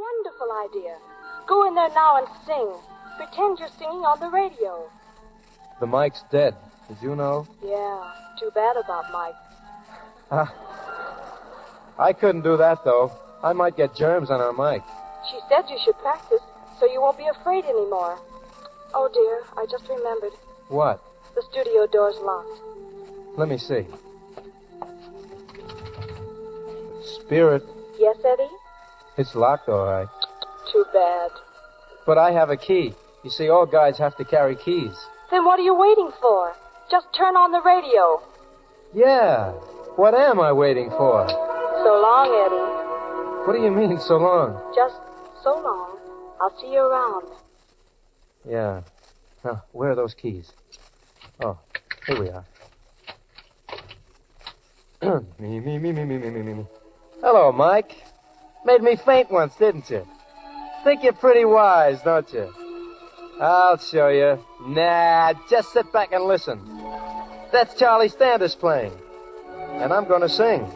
wonderful idea. Go in there now and sing. Pretend you're singing on the radio. The mic's dead. Did you know? Yeah, too bad about Mike. I couldn't do that, though. I might get germs on our mic. She said you should practice so you won't be afraid anymore. Oh, dear, I just remembered. What? The studio door's locked. Let me see. Spirit. Yes, Eddie? It's locked, all right. Too bad. But I have a key. You see, all guides have to carry keys. Then what are you waiting for? Just turn on the radio. Yeah. What am I waiting for? So long, Eddie. What do you mean, so long? Just so long. I'll see you around. Yeah. Now, where are those keys? Oh, here we are. me. Hello, Mike. Made me faint once, didn't you? Think you're pretty wise, don't you? I'll show you. Nah, just sit back and listen. That's Charlie Standish playing. And I'm going to sing.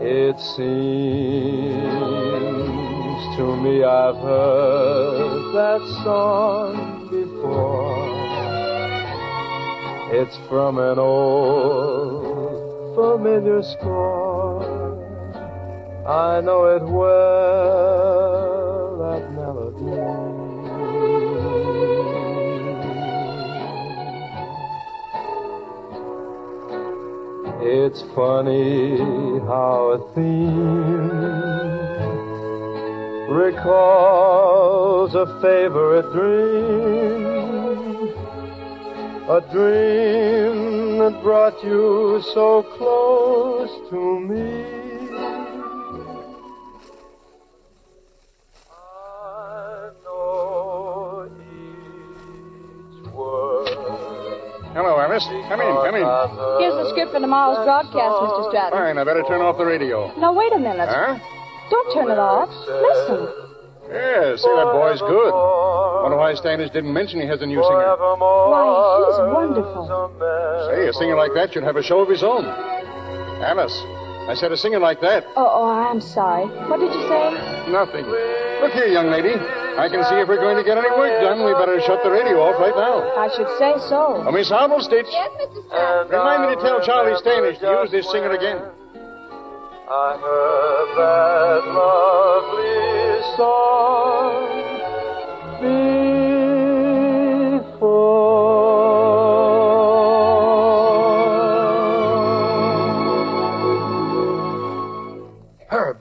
It seems to me I've heard that song before. It's from an old familiar score. I know it well, that melody. It's funny how a theme recalls a favorite dream, a dream that brought you so close to me. I know each word. Hello, Alice. Come in. Here's the script for tomorrow's broadcast, Mr. Stratton. Fine, I better turn off the radio. Now, wait a minute. Huh? Don't turn it off. Listen. Yeah, see, that boy's good. Wonder why Standish didn't mention he has a new singer. Why, he's wonderful. Say, a singer like that should have a show of his own. Alice, I said a singer like that. Oh, I'm sorry. What did you say? Nothing. Look here, young lady. I can see if we're going to get any work done, we better shut the radio off right now. I should say so. Oh, Miss Armitage. Yes, Mr. Stratton. Remind me to tell Charlie Standish to use this singer again. I heard that lovely song before.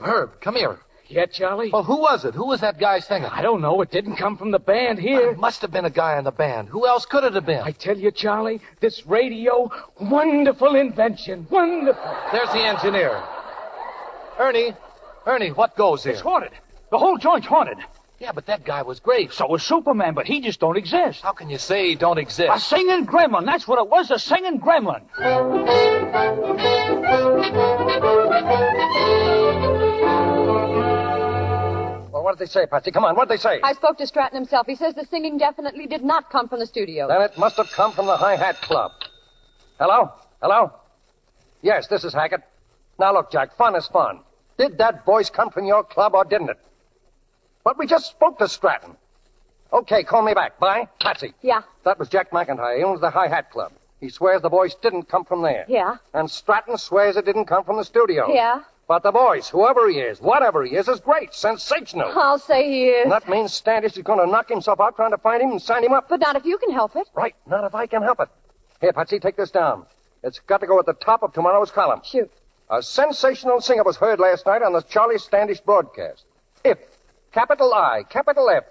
Herb, come here. Yeah, Charlie? Well, who was it? Who was that guy singing? I don't know. It didn't come from the band here. It must have been a guy in the band. Who else could it have been? I tell you, Charlie, this radio, wonderful invention. Wonderful. There's the engineer. Ernie, what goes here? It's haunted. The whole joint's haunted. Yeah, but that guy was great. So was Superman, but he just don't exist. How can you say he don't exist? A singing gremlin. That's what it was, a singing gremlin. Well, what did they say, Patsy? Come on, what did they say? I spoke to Stratton himself. He says the singing definitely did not come from the studio. Then it must have come from the Hi-Hat Club. Hello? Yes, this is Hackett. Now, look, Jack, fun is fun. Did that voice come from your club or didn't it? But we just spoke to Stratton. Okay, call me back. Bye. Patsy. Yeah. That was Jack McIntyre. He owns the Hi-Hat Club. He swears the voice didn't come from there. Yeah. And Stratton swears it didn't come from the studio. Yeah. But the voice, whoever he is, whatever he is great. Sensational. I'll say he is. And that means Standish is going to knock himself out trying to find him and sign him up. But not if you can help it. Right, not if I can help it. Here, Patsy, take this down. It's got to go at the top of tomorrow's column. Shoot. A sensational singer was heard last night on the Charlie Standish broadcast. If, capital I, capital F,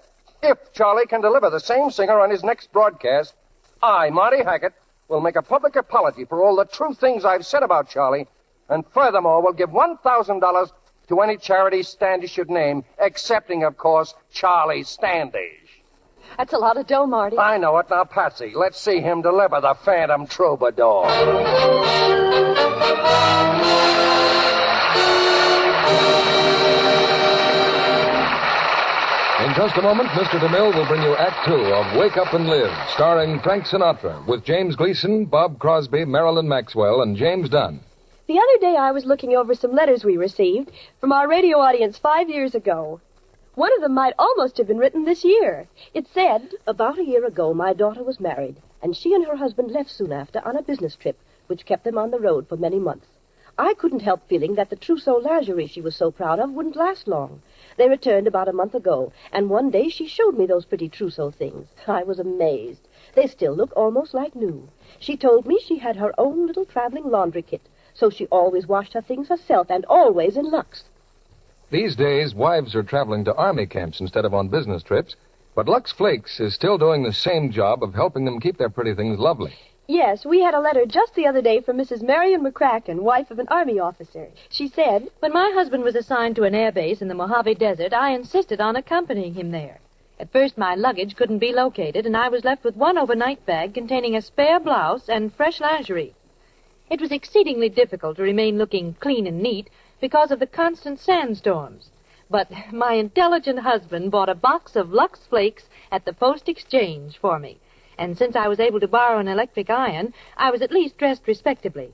if Charlie can deliver the same singer on his next broadcast, I, Marty Hackett, will make a public apology for all the true things I've said about Charlie, and furthermore will give $1,000 to any charity Standish should name, excepting, of course, Charlie Standish. That's a lot of dough, Marty. I know it. Now, Patsy, let's see him deliver the Phantom Troubadour. In just a moment, Mr. DeMille will bring you Act Two of Wake Up and Live, starring Frank Sinatra, with James Gleason, Bob Crosby, Marilyn Maxwell, and James Dunn. The other day I was looking over some letters we received from our radio audience 5 years ago. One of them might almost have been written this year. It said, "About a year ago, my daughter was married, and she and her husband left soon after on a business trip, which kept them on the road for many months. I couldn't help feeling that the trousseau lingerie she was so proud of wouldn't last long. They returned about a month ago, and one day she showed me those pretty trousseau things. I was amazed. They still look almost like new. She told me she had her own little traveling laundry kit, so she always washed her things herself, and always in Lux." These days, wives are traveling to army camps instead of on business trips, but Lux Flakes is still doing the same job of helping them keep their pretty things lovely. Yes, we had a letter just the other day from Mrs. Marion McCracken, wife of an Army officer. She said, "When my husband was assigned to an air base in the Mojave Desert, I insisted on accompanying him there. At first, my luggage couldn't be located, and I was left with one overnight bag containing a spare blouse and fresh lingerie. It was exceedingly difficult to remain looking clean and neat because of the constant sandstorms. But my intelligent husband bought a box of Lux Flakes at the Post Exchange for me. And since I was able to borrow an electric iron, I was at least dressed respectably.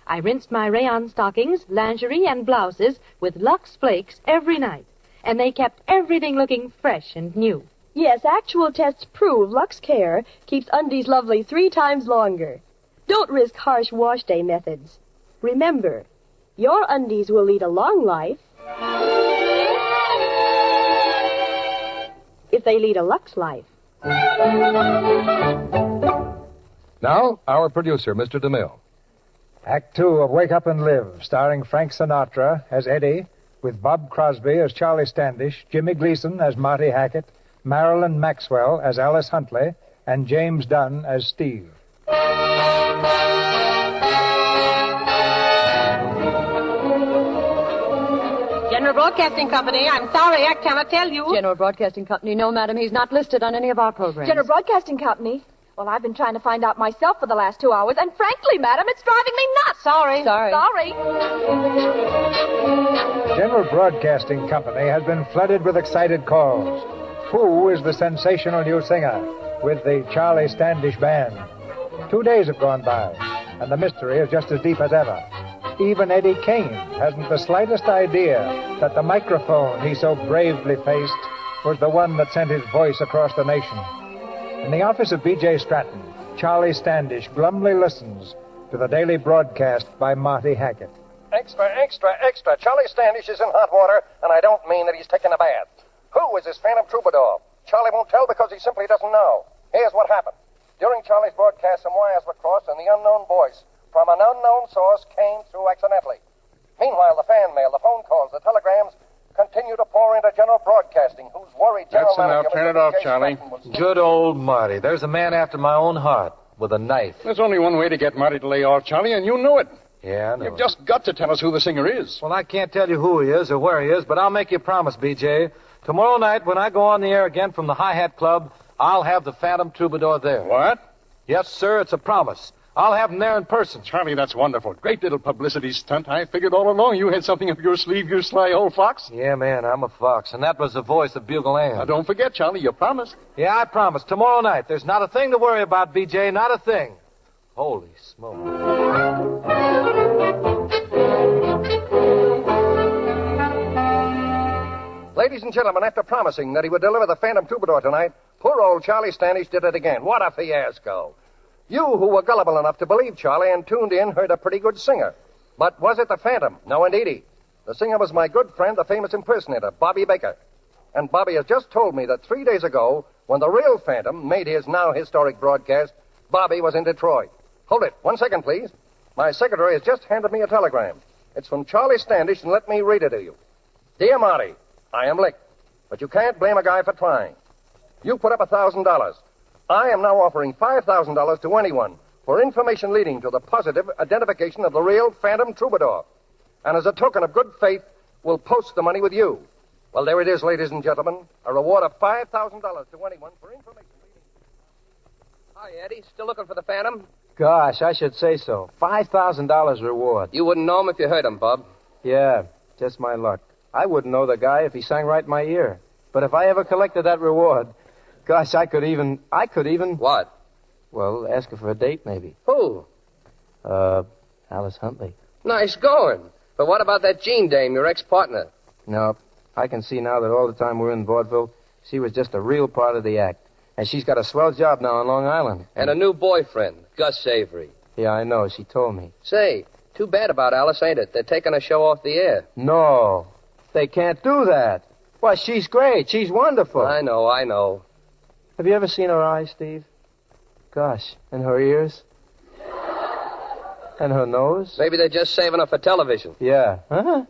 I rinsed my rayon stockings, lingerie, and blouses with Lux Flakes every night, and they kept everything looking fresh and new." "Yes, actual tests prove Lux Care keeps undies lovely 3 times longer. Don't risk harsh wash day methods. Remember, your undies will lead a long life if they lead a Lux life." Now, our producer, Mr. DeMille. Act 2 of Wake Up and Live, starring Frank Sinatra as Eddie, with Bob Crosby as Charlie Standish, Jimmy Gleason as Marty Hackett, Marilyn Maxwell as Alice Huntley, and James Dunn as Steve. General Broadcasting Company, I'm sorry, I cannot tell you. General Broadcasting Company, no, madam, he's not listed on any of our programs. General Broadcasting Company? Well, I've been trying to find out myself for the last 2 hours, and frankly, madam, it's driving me nuts. Sorry. Sorry. General Broadcasting Company has been flooded with excited calls. Who is the sensational new singer with the Charlie Standish Band? 2 days have gone by, and the mystery is just as deep as ever. Even Eddie Kane hasn't the slightest idea that the microphone he so bravely faced was the one that sent his voice across the nation. In the office of B.J. Stratton, Charlie Standish glumly listens to the daily broadcast by Marty Hackett. Extra, extra, extra. Charlie Standish is in hot water, and I don't mean that he's taking a bath. Who is this phantom troubadour? Charlie won't tell because he simply doesn't know. Here's what happened. During Charlie's broadcast, some wires were crossed, and the unknown voice from an unknown source came through accidentally. Meanwhile, the fan mail, the phone calls, the telegrams continue to pour into General Broadcasting, whose worried general That's enough. manager... Turn it off, Charlie. Good old Marty. There's a man after my own heart with a knife. There's only one way to get Marty to lay off, Charlie, and you know it. Yeah, I know. You've just got to tell us who the singer is. Well, I can't tell you who he is or where he is, but I'll make you a promise, B.J. Tomorrow night, when I go on the air again from the Hi-Hat Club, I'll have the Phantom Troubadour there. What? Yes, sir, it's a promise. I'll have him there in person. Charlie, that's wonderful. Great little publicity stunt. I figured all along you had something up your sleeve, you sly old fox. Yeah, man, I'm a fox, and that was the voice of Bugle Ann. Now, don't forget, Charlie, you promised. Yeah, I promise. Tomorrow night. There's not a thing to worry about, B.J., not a thing. Holy smoke. Ladies and gentlemen, after promising that he would deliver the Phantom Troubadour tonight, poor old Charlie Standish did it again. What a fiasco. You who were gullible enough to believe Charlie and tuned in heard a pretty good singer. But was it the Phantom? No, indeedy. The singer was my good friend, the famous impersonator, Bobby Baker. And Bobby has just told me that 3 days ago, when the real Phantom made his now historic broadcast, Bobby was in Detroit. Hold it. 1 second, please. My secretary has just handed me a telegram. It's from Charlie Standish, and let me read it to you. Dear Marty, I am licked, but you can't blame a guy for trying. You put up $1,000. I am now offering $5,000 to anyone for information leading to the positive identification of the real Phantom Troubadour. And as a token of good faith, we'll post the money with you. Well, there it is, ladies and gentlemen. A reward of $5,000 to anyone for information leading... Hi, Eddie. Still looking for the Phantom? Gosh, I should say so. $5,000 reward. You wouldn't know him if you heard him, Bob. Yeah, just my luck. I wouldn't know the guy if he sang right in my ear. But if I ever collected that reward, gosh, I could even... What? Well, ask her for a date, maybe. Who? Alice Huntley. Nice going. But what about that Jean dame, your ex-partner? No, I can see now that all the time we're in vaudeville, she was just a real part of the act. And she's got a swell job now on Long Island. And a new boyfriend, Gus Avery. Yeah, I know. She told me. Say, too bad about Alice, ain't it? They're taking her show off the air. No, they can't do that. Why, she's great. She's wonderful. I know. Have you ever seen her eyes, Steve? Gosh, and her ears? And her nose? Maybe they're just saving her for television. Yeah. Huh?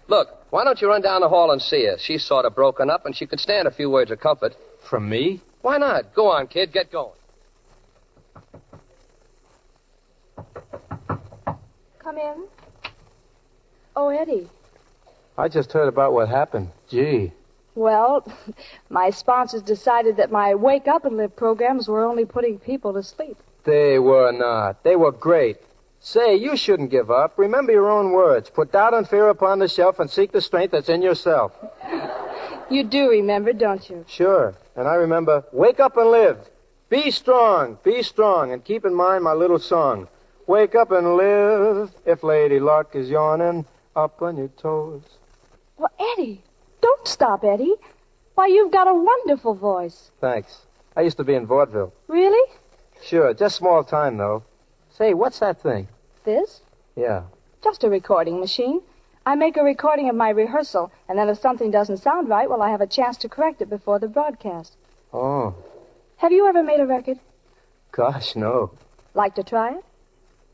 Look, why don't you run down the hall and see her? She's sort of broken up, and she could stand a few words of comfort. From me? Why not? Go on, kid. Get going. Come in. Oh, Eddie. I just heard about what happened. Gee. Well, my sponsors decided that my Wake Up and Live programs were only putting people to sleep. They were not. They were great. Say, you shouldn't give up. Remember your own words. Put doubt and fear upon the shelf and seek the strength that's in yourself. You do remember, don't you? Sure. And I remember, wake up and live. Be strong, and keep in mind my little song. Wake up and live. If Lady Luck is yawning, up on your toes. Well, Eddie, don't stop, Eddie. Why, you've got a wonderful voice. Thanks. I used to be in vaudeville. Really? Sure, just small time, though. Say, what's that thing? This? Yeah. Just a recording machine. I make a recording of my rehearsal, and then if something doesn't sound right, well, I have a chance to correct it before the broadcast. Oh. Have you ever made a record? Gosh, no. Like to try it?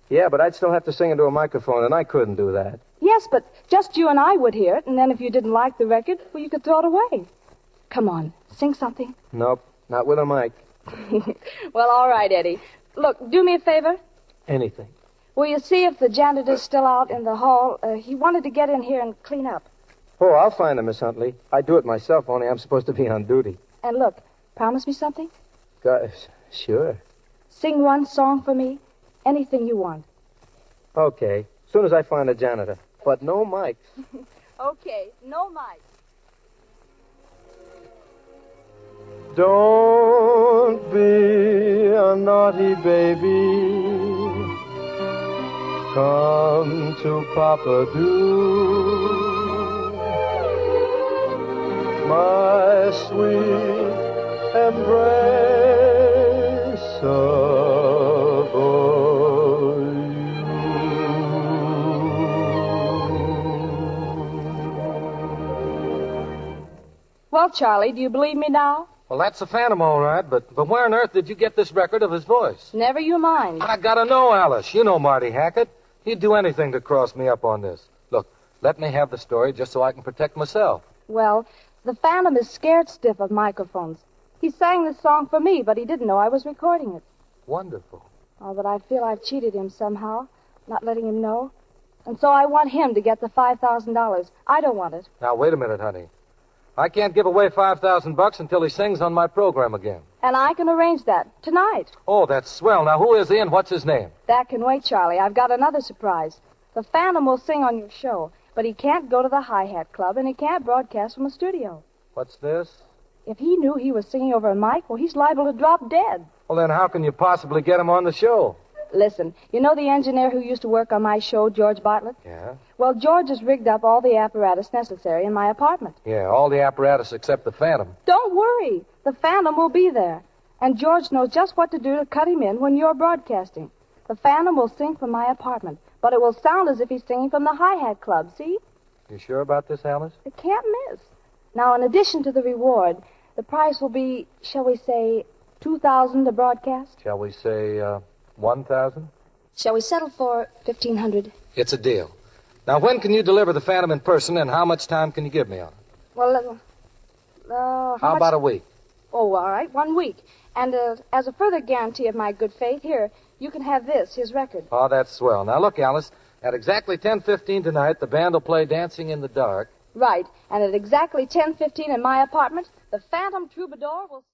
Yeah, but I'd still have to sing into a microphone, and I couldn't do that. Yes, but just you and I would hear it, and then if you didn't like the record, well, you could throw it away. Come on, sing something. Nope, not with a mic. Well, all right, Eddie. Look, do me a favor. Anything. Will you see if the janitor's still out in the hall? He wanted to get in here and clean up. Oh, I'll find him, Miss Huntley. I do it myself, only I'm supposed to be on duty. And look, promise me something? Gosh, sure. Sing one song for me. Anything you want. Okay, as soon as I find a janitor. But no mic. Okay, no mic. Don't be a naughty baby. Come to Papa do. My sweet embrace of Well, Charlie, do you believe me now? Well, that's the Phantom, all right, but where on earth did you get this record of his voice? Never you mind. I gotta know, Alice. You know Marty Hackett. He'd do anything to cross me up on this. Look, let me have the story just so I can protect myself. Well, the Phantom is scared stiff of microphones. He sang this song for me, but he didn't know I was recording it. Wonderful. Oh, but I feel I've cheated him somehow, not letting him know. And so I want him to get the $5,000. I don't want it. Now, wait a minute, honey. I can't give away $5,000 until he sings on my program again. And I can arrange that tonight. Oh, that's swell. Now, who is he and what's his name? That can wait, Charlie. I've got another surprise. The Phantom will sing on your show, but he can't go to the Hi-Hat Club, and he can't broadcast from a studio. What's this? If he knew he was singing over a mic, well, he's liable to drop dead. Well, then how can you possibly get him on the show? Listen, you know the engineer who used to work on my show, George Bartlett? Yeah? Well, George has rigged up all the apparatus necessary in my apartment. Yeah, all the apparatus except the Phantom. Don't worry. The Phantom will be there. And George knows just what to do to cut him in when you're broadcasting. The Phantom will sing from my apartment, but it will sound as if he's singing from the Hi-Hat Club, see? You sure about this, Alice? It can't miss. Now, in addition to the reward, the price will be, shall we say, $2,000 to broadcast? Shall we say, 1,000? Shall we settle for $1,500? It's a deal. Now, when can you deliver the Phantom in person, and how much time can you give me on it? Well, How about a week? Oh, all right, 1 week. And as a further guarantee of my good faith, here, you can have this, his record. Oh, that's swell. Now, look, Alice, at exactly 10:15 tonight, the band will play Dancing in the Dark. Right, and at exactly 10:15 in my apartment, the Phantom Troubadour will...